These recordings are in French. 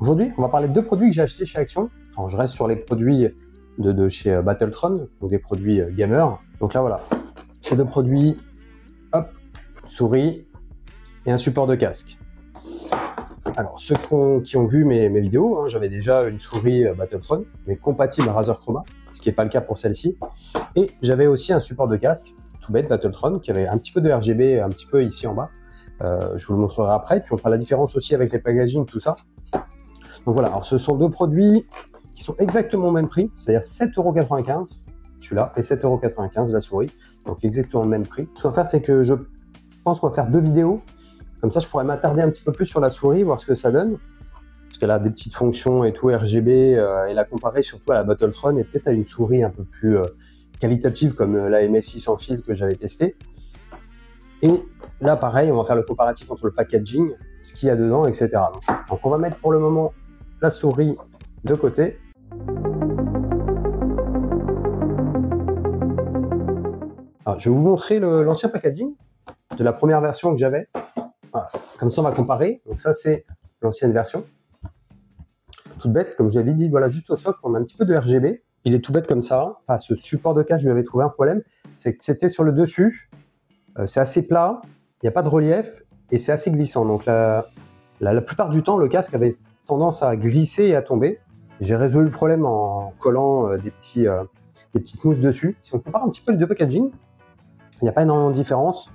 Aujourd'hui, on va parler de deux produits que j'ai achetés chez Action. Alors, je reste sur les produits de chez Battletron, donc des produits gamers. Donc là, voilà, ces deux produits, hop, souris et un support de casque. Alors, ceux qui ont vu mes vidéos, hein, j'avais déjà une souris Battletron, mais compatible à Razer Chroma, ce qui n'est pas le cas pour celle-ci. Et j'avais aussi un support de casque, tout bête, Battletron, qui avait un petit peu de RGB, un petit peu ici en bas. Je vous le montrerai après, puis on fera la différence aussi avec les packaging, tout ça. Donc voilà, alors ce sont deux produits qui sont exactement au même prix, c'est-à-dire 7,95 €, celui-là, et 7,95 € la souris, donc exactement le même prix. Ce qu'on va faire, c'est que je pense qu'on va faire deux vidéos, comme ça je pourrais m'attarder un petit peu plus sur la souris, voir ce que ça donne, parce qu'elle a des petites fonctions et tout, RGB, et la comparer surtout à la Battletron, et peut-être à une souris un peu plus qualitative, comme la MSI sans fil que j'avais testé. Et là, pareil, on va faire le comparatif entre le packaging, ce qu'il y a dedans, etc. Donc on va mettre pour le moment la souris de côté. Alors, je vais vous montrer l'ancien packaging de la première version que j'avais. Voilà. Comme ça, on va comparer. Donc ça, c'est l'ancienne version. Toute bête, comme je l'avais dit, voilà, juste au socle, on a un petit peu de RGB. Il est tout bête comme ça. Enfin, ce support de casque, je lui avais trouvé un problème. C'est que c'était sur le dessus. C'est assez plat, il n'y a pas de relief et c'est assez glissant. Donc la plupart du temps, le casque avait tendance à glisser et à tomber. J'ai résolu le problème en collant des petites mousses dessus. Si on compare un petit peu les deux packaging, il n'y a pas énormément de différence.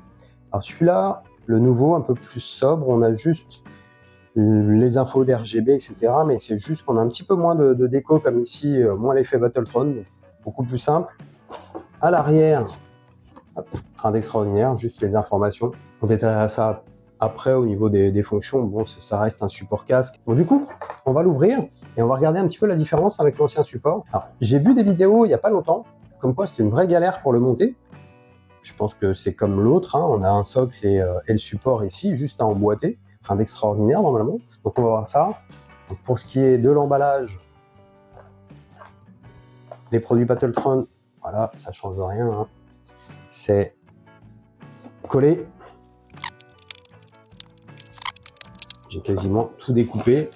Alors celui-là, le nouveau, un peu plus sobre, on a juste les infos d'RGB, etc. Mais c'est juste qu'on a un petit peu moins de déco comme ici, moins l'effet Battletron, beaucoup plus simple. À l'arrière, rien d'extraordinaire, juste les informations. On détaillera ça après au niveau des fonctions. Bon, ça reste un support casque. Donc du coup, on va l'ouvrir et on va regarder un petit peu la différence avec l'ancien support. Alors, j'ai vu des vidéos il n'y a pas longtemps, comme quoi c'était une vraie galère pour le monter. Je pense que c'est comme l'autre, hein. On a un socle et le support ici, juste à emboîter. Rien d'extraordinaire normalement. Donc on va voir ça. Donc, pour ce qui est de l'emballage, les produits Battletron, voilà, ça change rien, hein. C'est collé. J'ai quasiment tout découpé.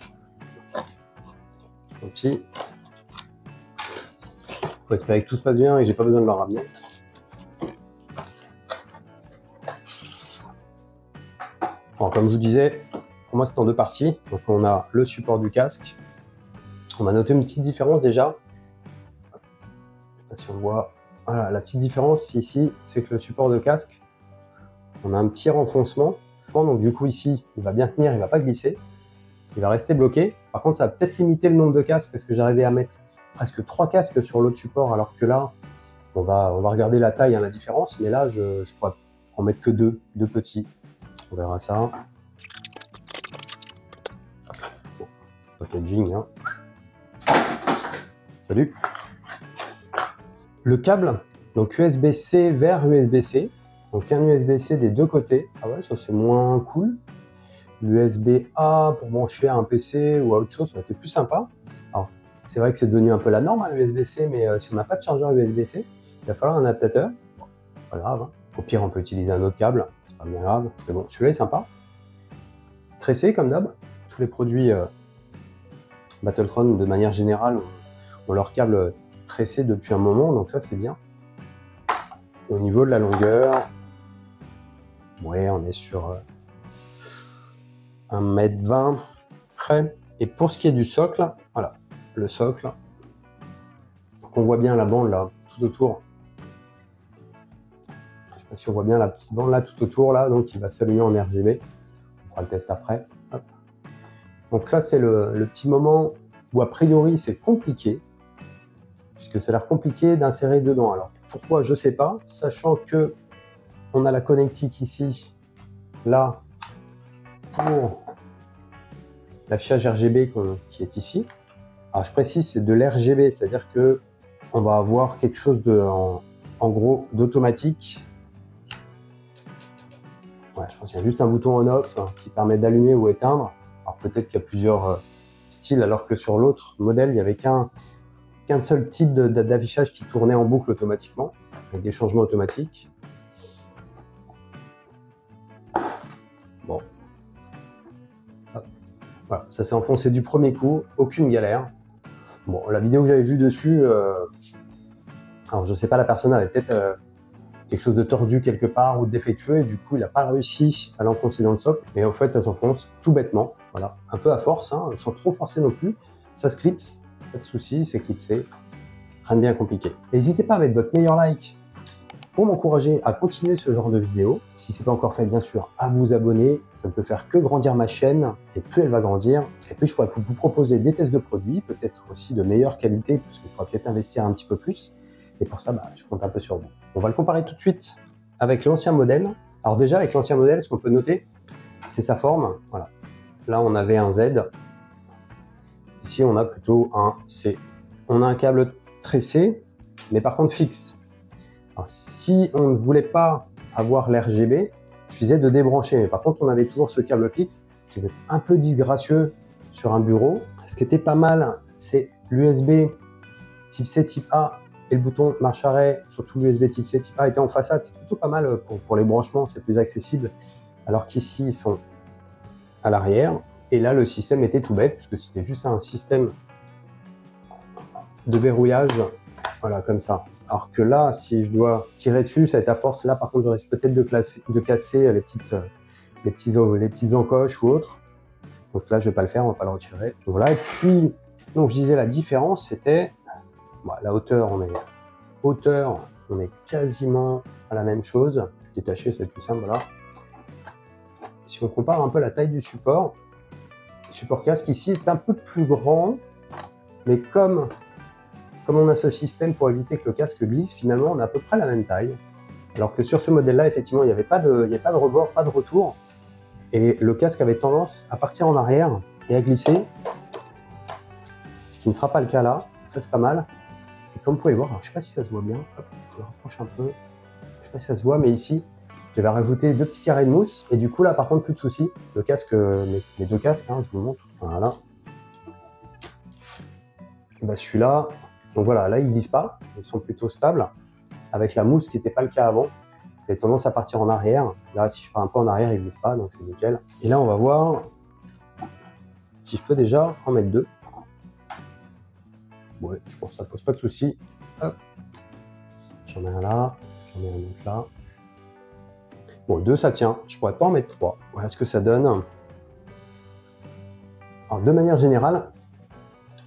Tant pis. Faut espérer que tout se passe bien et j'ai pas besoin de le ramener. Bon, comme je vous disais, pour moi c'est en deux parties. Donc on a le support du casque. On a noté une petite différence déjà. Je sais pas si on voit. Voilà, la petite différence ici, c'est que le support de casque, on a un petit renfoncement. Donc du coup ici, il va bien tenir, il va pas glisser. Il va rester bloqué. Par contre, ça va peut-être limiter le nombre de casques parce que j'arrivais à mettre presque 3 casques sur l'autre support, alors que là, on va regarder la taille, hein, la différence. Mais là, je pourrais en mettre que deux petits. On verra ça. Bon, packaging, hein. Salut. Le câble, donc USB-C vers USB-C. Donc un USB-C des deux côtés. Ah ouais, ça c'est moins cool. L'USB-A pour brancher à un PC ou à autre chose, ça aurait été plus sympa. Alors, c'est vrai que c'est devenu un peu la norme, hein, l'USB-C, mais si on n'a pas de chargeur USB-C, il va falloir un adaptateur. Pas grave, hein. Au pire, on peut utiliser un autre câble, c'est pas bien grave. Mais bon, celui-là est sympa. Tressé, comme d'hab. Tous les produits Battletron, de manière générale, ont leur câble tressé depuis un moment, donc ça, c'est bien. Et au niveau de la longueur, ouais, on est sur 1,20 m près. Et pour ce qui est du socle, voilà, le socle. Donc on voit bien la bande là, tout autour. Je sais pas si on voit bien la petite bande là, tout autour là, donc il va s'allumer en RGB. On fera le test après. Hop. Donc ça, c'est le petit moment où a priori c'est compliqué, puisque ça a l'air compliqué d'insérer dedans. Alors pourquoi, je sais pas, sachant que on a la connectique ici, là, pour l'affichage RGB qui est ici. Alors je précise, c'est de l'RGB, c'est-à-dire que on va avoir quelque chose en gros d'automatique. Ouais, je pense qu'il y a juste un bouton on-off qui permet d'allumer ou éteindre. Alors peut-être qu'il y a plusieurs styles, alors que sur l'autre modèle, il n'y avait qu'un seul type d'affichage qui tournait en boucle automatiquement, avec des changements automatiques. Bon. Hop. Voilà, ça s'est enfoncé du premier coup, aucune galère. Bon, la vidéo que j'avais vue dessus, alors je sais pas, la personne avait peut-être quelque chose de tordu quelque part ou de défectueux et du coup il n'a pas réussi à l'enfoncer dans le socle, mais en fait ça s'enfonce tout bêtement, voilà, un peu à force, hein, sans trop forcer non plus, ça se clipse, pas de souci, c'est clipsé, rien de bien compliqué. N'hésitez pas à mettre votre meilleur like pour m'encourager à continuer ce genre de vidéos. Si ce n'est pas encore fait, bien sûr, à vous abonner, ça ne peut faire que grandir ma chaîne, et plus elle va grandir, et plus je pourrai vous proposer des tests de produits, peut-être aussi de meilleure qualité, puisque je pourrais peut-être investir un petit peu plus, et pour ça, je compte un peu sur vous. On va le comparer tout de suite avec l'ancien modèle. Alors déjà, avec l'ancien modèle, ce qu'on peut noter, c'est sa forme. Voilà. Là, on avait un Z. Ici, on a plutôt un C. On a un câble tressé, mais par contre fixe. Alors, si on ne voulait pas avoir l'RGB, il suffisait de débrancher. Mais par contre, on avait toujours ce câble fixe qui va être un peu disgracieux sur un bureau. Ce qui était pas mal, c'est l'USB type C, type A, et le bouton marche arrêt, surtout l'USB type C, type A, était en façade. C'est plutôt pas mal pour les branchements, c'est plus accessible. Alors qu'ici, ils sont à l'arrière. Et là, le système était tout bête, puisque c'était juste un système de verrouillage, voilà, comme ça. Alors que là, si je dois tirer dessus, ça va être à force. Là, par contre, je risque peut-être de casser les petites encoches ou autres. Donc là, je vais pas le faire, on va pas le retirer. Donc voilà. Et puis, donc je disais la différence, c'était la hauteur. On est quasiment à la même chose. Détacher, c'est plus simple, voilà. Si on compare un peu la taille du support, le support casque ici est un peu plus grand, mais comme on a ce système pour éviter que le casque glisse, finalement, on a à peu près la même taille. Alors que sur ce modèle-là, effectivement, il n'y avait pas de rebord, pas de retour. Et le casque avait tendance à partir en arrière et à glisser, ce qui ne sera pas le cas là. Ça, c'est pas mal. Et comme vous pouvez voir, alors, je ne sais pas si ça se voit bien, hop, je le rapproche un peu. Je ne sais pas si ça se voit, mais ici, j'avais rajouté 2 petits carrés de mousse. Et du coup, là, par contre, plus de soucis. Le casque, mes 2 casques, hein, je vous le montre. Voilà. Celui-là, donc voilà, là, ils ne glissent pas. Ils sont plutôt stables. Avec la mousse, qui n'était pas le cas avant, il a tendance à partir en arrière. Là, si je pars un peu en arrière, il ne glisse pas, donc c'est nickel. Et là, on va voir si je peux déjà en mettre 2. Ouais, je pense que ça pose pas de soucis. Hop. J'en mets un là, j'en mets un autre là. Bon, 2 ça tient, je pourrais pas en mettre 3. Voilà ce que ça donne. Alors de manière générale,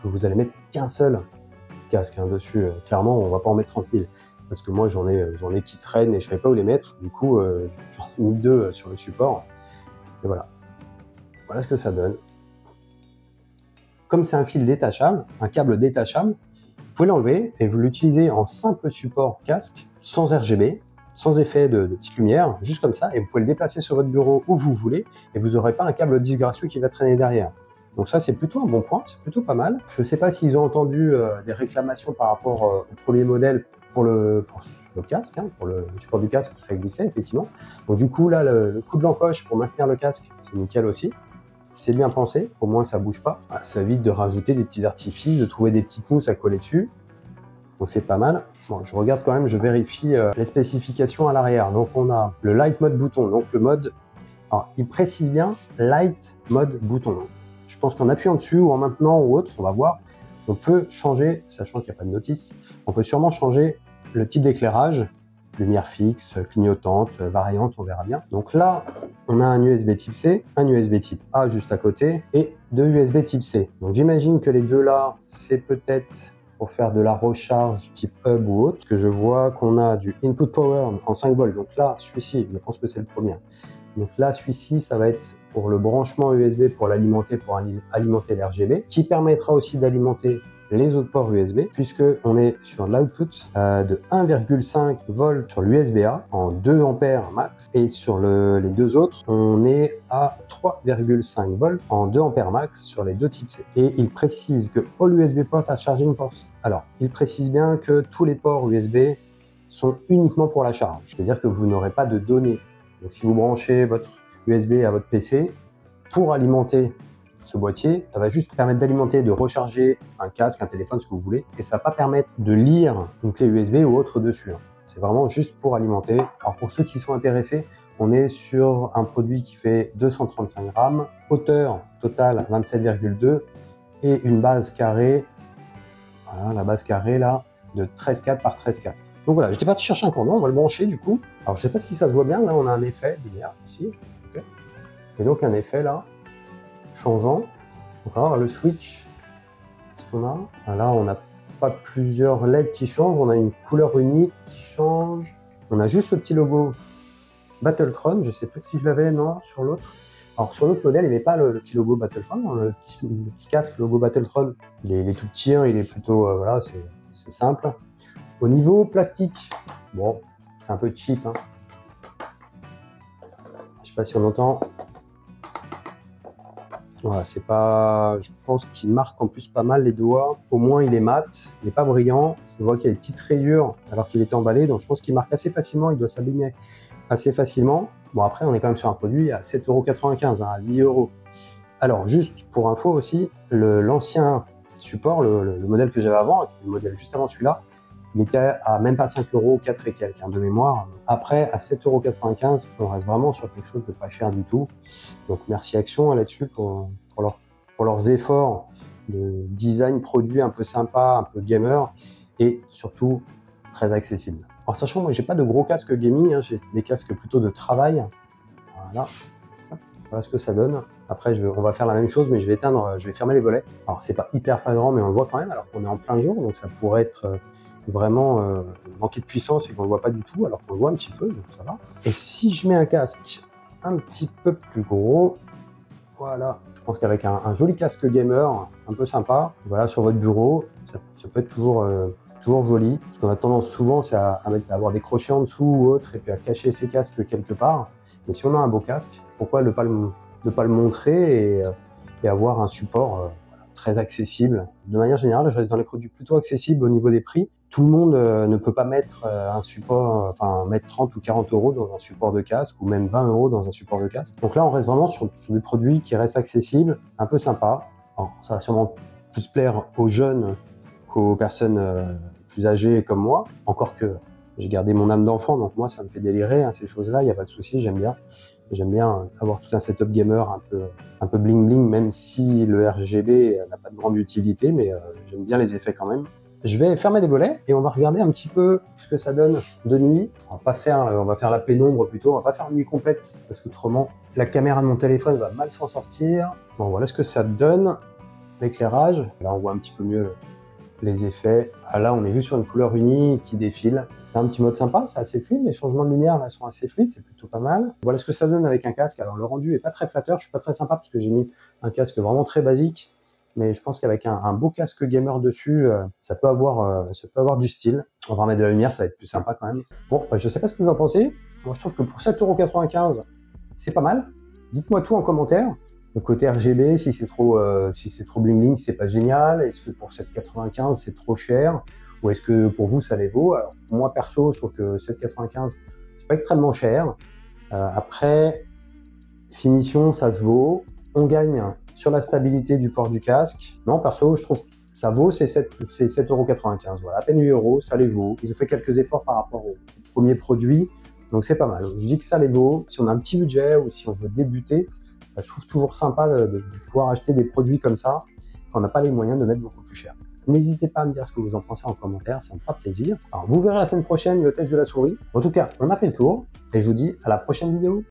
vous allez mettre qu'un seul casque dessus. Clairement, on va pas en mettre 30 000. Parce que moi j'en ai qui traînent et je savais pas où les mettre. Du coup, j'en ai mis 2 sur le support. Et voilà. Voilà ce que ça donne. Comme c'est un fil détachable, un câble détachable, vous pouvez l'enlever et vous l'utilisez en simple support casque, sans RGB, sans effet de petite lumière, juste comme ça, et vous pouvez le déplacer sur votre bureau où vous voulez, et vous n'aurez pas un câble disgracieux qui va traîner derrière. Donc ça, c'est plutôt un bon point, c'est plutôt pas mal. Je ne sais pas s'ils ont entendu des réclamations par rapport au premier modèle pour le casque, hein, pour le support du casque, où ça glissait, effectivement. Donc du coup, là, le coup de l'encoche pour maintenir le casque, c'est nickel aussi. C'est bien pensé, au moins ça bouge pas. Ça évite de rajouter des petits artifices, de trouver des petites mousses à coller dessus. Donc c'est pas mal. Bon, je regarde quand même, je vérifie les spécifications à l'arrière. Donc on a le Light Mode bouton, donc le mode... Alors, il précise bien Light Mode bouton. Donc, je pense qu'en appuyant dessus ou en maintenant ou autre, on va voir, on peut changer, sachant qu'il n'y a pas de notice, on peut sûrement changer le type d'éclairage, lumière fixe, clignotante, variante, on verra bien. Donc là, on a un USB type C, un USB type A juste à côté et 2 USB type C. Donc j'imagine que les deux là, c'est peut-être pour faire de la recharge type hub ou autre, que je vois qu'on a du input power en 5 volts. Donc là, celui-ci, je pense que c'est le premier. Donc là, celui-ci, ça va être pour le branchement USB pour l'alimenter, pour alimenter l'RGB, qui permettra aussi d'alimenter les autres ports USB, puisque on est sur l'output de 1,5 volts sur l'USB-A en 2 ampères max, et sur les deux autres, on est à 3,5 volts en 2 ampères max sur les deux types C. Et il précise que all USB ports are charging ports. Alors, il précise bien que tous les ports USB sont uniquement pour la charge, c'est-à-dire que vous n'aurez pas de données. Donc, si vous branchez votre USB à votre PC pour alimenter ce boîtier, ça va juste permettre d'alimenter, de recharger un casque, un téléphone, ce que vous voulez, et ça va pas permettre de lire une clé USB ou autre dessus. C'est vraiment juste pour alimenter. Alors pour ceux qui sont intéressés, On est sur un produit qui fait 235 grammes, hauteur totale 27,2 et une base carrée, voilà, la base carrée là, de 13,4 par 13,4. Donc voilà, j'étais parti chercher un cordon, on va le brancher du coup. Alors je sais pas si ça se voit bien, là on a un effet lumière ici, okay. Et donc un effet là, changeant. Donc on va voir le switch, ce qu'on a. Là on n'a pas plusieurs LED qui changent, on a une couleur unique qui change. On a juste le petit logo Battletron, je sais pas si je l'avais, non, sur l'autre. Alors sur l'autre modèle, il n'est pas le petit logo Battletron, le petit casque logo Battletron, il est tout petit, hein, il est plutôt, voilà, c'est simple. Au niveau plastique, bon, c'est un peu cheap, hein. Je sais pas si on entend. Voilà, c'est pas, je pense qu'il marque en plus pas mal les doigts. Au moins il est mat, il n'est pas brillant. Je vois qu'il y a des petites rayures alors qu'il était emballé, donc je pense qu'il marque assez facilement, il doit s'abîmer assez facilement. Bon après on est quand même sur un produit à 7,95 €, hein, à 8 €. Alors juste pour info aussi, l'ancien support, le modèle que j'avais avant, le modèle juste avant celui-là, il était à même pas 5 €, 4 et quelques, hein, de mémoire. Après, à 7,95 €, on reste vraiment sur quelque chose de pas cher du tout. Donc merci Action là-dessus pour leurs efforts de design produit un peu sympa, un peu gamer et surtout très accessible. En sachant, moi j'ai pas de gros casques gaming, hein, j'ai des casques plutôt de travail. Voilà. Voilà ce que ça donne. Après, on va faire la même chose, mais je vais fermer les volets. Alors, c'est pas hyper flagrant, mais on le voit quand même, alors qu'on est en plein jour, donc ça pourrait être vraiment manquer de puissance et qu'on le voit pas du tout, alors qu'on le voit un petit peu, donc ça va. Et si je mets un casque un petit peu plus gros, voilà, je pense qu'avec un joli casque gamer, un peu sympa, voilà, sur votre bureau, ça peut être toujours joli. Ce qu'on a tendance souvent, c'est à avoir des crochets en dessous ou autre, et puis à cacher ses casques quelque part. Mais si on a un beau casque, pourquoi ne pas le montrer et avoir un support très accessible. De manière générale, je reste dans les produits plutôt accessibles au niveau des prix. Tout le monde ne peut pas mettre un support, enfin mettre 30 ou 40 € dans un support de casque, ou même 20 € dans un support de casque. Donc là, on reste vraiment sur des produits qui restent accessibles, un peu sympas. Alors, ça va sûrement plus plaire aux jeunes qu'aux personnes plus âgées comme moi, encore que j'ai gardé mon âme d'enfant, donc moi ça me fait délirer, hein, ces choses-là, il n'y a pas de souci, j'aime bien. J'aime bien avoir tout un setup gamer un peu bling bling, même si le RGB n'a pas de grande utilité, mais j'aime bien les effets quand même. Je vais fermer les volets et on va regarder un petit peu ce que ça donne de nuit. On va faire la pénombre plutôt, on va pas faire nuit complète, parce qu'autrement la caméra de mon téléphone va mal s'en sortir. Bon, voilà ce que ça donne, l'éclairage. Là on voit un petit peu mieux les effets. Là on est juste sur une couleur unie qui défile. C'est un petit mode sympa, c'est assez fluide, les changements de lumière là sont assez fluides, c'est plutôt pas mal. Voilà ce que ça donne avec un casque. Alors le rendu est pas très flatteur, je suis pas très sympa parce que j'ai mis un casque vraiment très basique, mais je pense qu'avec un beau casque gamer dessus, ça peut avoir du style. On va remettre de la lumière, ça va être plus sympa quand même. Bon, je sais pas ce que vous en pensez. Moi je trouve que pour 7,95 €, c'est pas mal. Dites-moi tout en commentaire. Le côté RGB, si c'est trop bling bling, c'est pas génial. Est-ce que pour 7,95 € c'est trop cher? Ou est-ce que pour vous ça les vaut? Alors moi perso, je trouve que 7,95 € c'est pas extrêmement cher. Après, finition, ça se vaut. On gagne sur la stabilité du port du casque. Non, perso, je trouve que ça vaut ces 7,95 €. Voilà, à peine 8 €, ça les vaut. Ils ont fait quelques efforts par rapport au premier produit, donc c'est pas mal. Je dis que ça les vaut. Si on a un petit budget ou si on veut débuter, je trouve toujours sympa de pouvoir acheter des produits comme ça quand on n'a pas les moyens de mettre beaucoup plus cher. N'hésitez pas à me dire ce que vous en pensez en commentaire, ça me fera plaisir. Alors vous verrez la semaine prochaine le test de la souris. En tout cas, on a fait le tour et je vous dis à la prochaine vidéo.